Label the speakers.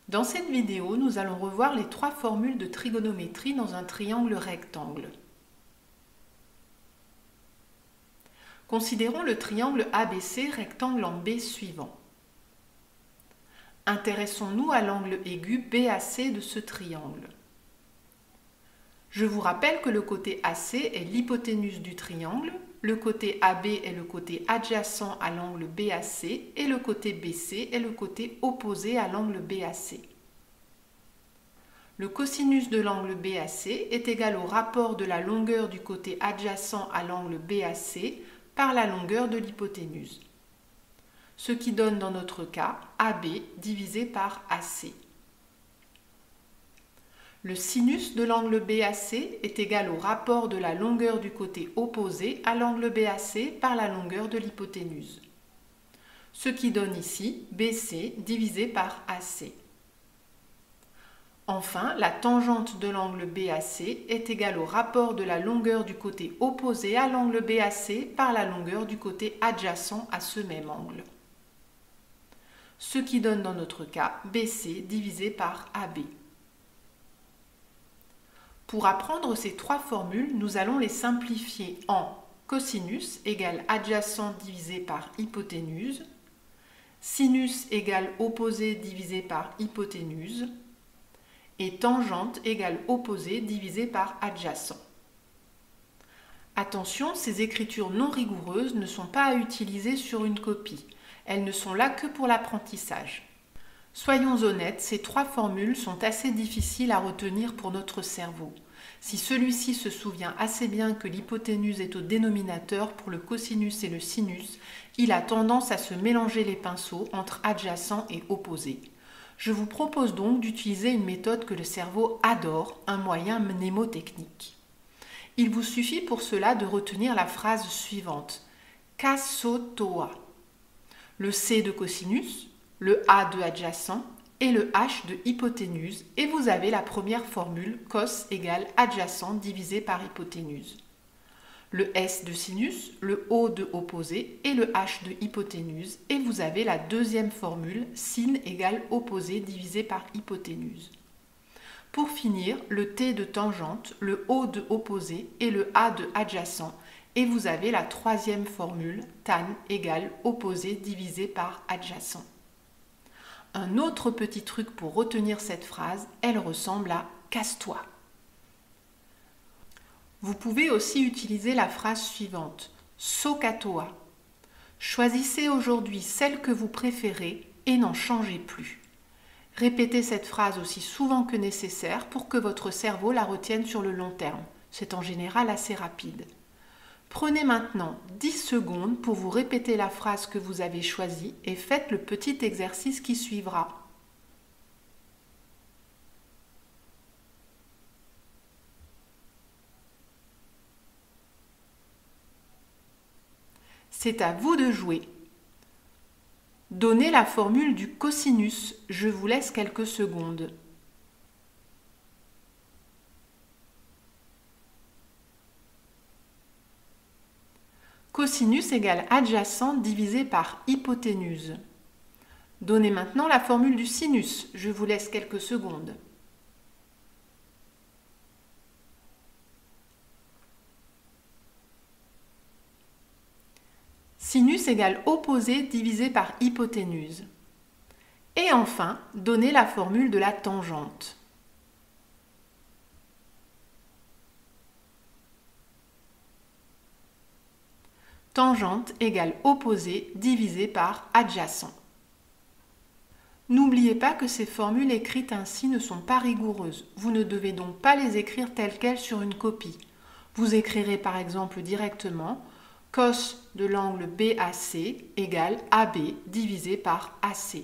Speaker 1: Dans cette vidéo, nous allons revoir les trois formules de trigonométrie dans un triangle rectangle. Considérons le triangle ABC rectangle en B suivant. Intéressons-nous à l'angle aigu BAC de ce triangle. Je vous rappelle que le côté AC est l'hypoténuse du triangle, le côté AB est le côté adjacent à l'angle BAC et le côté BC est le côté opposé à l'angle BAC. Le cosinus de l'angle BAC est égal au rapport de la longueur du côté adjacent à l'angle BAC par la longueur de l'hypoténuse, ce qui donne dans notre cas AB divisé par AC. Le sinus de l'angle BAC est égal au rapport de la longueur du côté opposé à l'angle BAC par la longueur de l'hypoténuse, ce qui donne ici BC divisé par AC. Enfin, la tangente de l'angle BAC est égale au rapport de la longueur du côté opposé à l'angle BAC par la longueur du côté adjacent à ce même angle, ce qui donne dans notre cas BC divisé par AB. Pour apprendre ces trois formules, nous allons les simplifier en cosinus égale adjacent divisé par hypoténuse, sinus égale opposé divisé par hypoténuse, et tangente égale opposé divisé par adjacent. Attention, ces écritures non rigoureuses ne sont pas à utiliser sur une copie. Elles ne sont là que pour l'apprentissage. Soyons honnêtes, ces trois formules sont assez difficiles à retenir pour notre cerveau. Si celui-ci se souvient assez bien que l'hypoténuse est au dénominateur pour le cosinus et le sinus, il a tendance à se mélanger les pinceaux entre adjacent et opposé. Je vous propose donc d'utiliser une méthode que le cerveau adore, un moyen mnémotechnique. Il vous suffit pour cela de retenir la phrase suivante. Kasotoa. Le C de cosinus, le A de adjacent et le H de hypoténuse, et vous avez la première formule cos égale adjacent divisé par hypoténuse. Le S de sinus, le O de opposé et le H de hypoténuse, et vous avez la deuxième formule sin égale opposé divisé par hypoténuse. Pour finir, le T de tangente, le O de opposé et le A de adjacent, et vous avez la troisième formule tan égale opposé divisé par adjacent. Un autre petit truc pour retenir cette phrase, elle ressemble à casse-toi. Vous pouvez aussi utiliser la phrase suivante, sokatoa. Choisissez aujourd'hui celle que vous préférez et n'en changez plus. Répétez cette phrase aussi souvent que nécessaire pour que votre cerveau la retienne sur le long terme. C'est en général assez rapide. Prenez maintenant 10 secondes pour vous répéter la phrase que vous avez choisie et faites le petit exercice qui suivra. C'est à vous de jouer. Donnez la formule du cosinus. Je vous laisse quelques secondes. Cosinus égale adjacent divisé par hypoténuse. Donnez maintenant la formule du sinus. Je vous laisse quelques secondes. Sinus égale opposé divisé par hypoténuse. Et enfin, donnez la formule de la tangente. Tangente égale opposé divisé par adjacent. N'oubliez pas que ces formules écrites ainsi ne sont pas rigoureuses. Vous ne devez donc pas les écrire telles quelles sur une copie. Vous écrirez par exemple directement cos de l'angle BAC égale AB divisé par AC.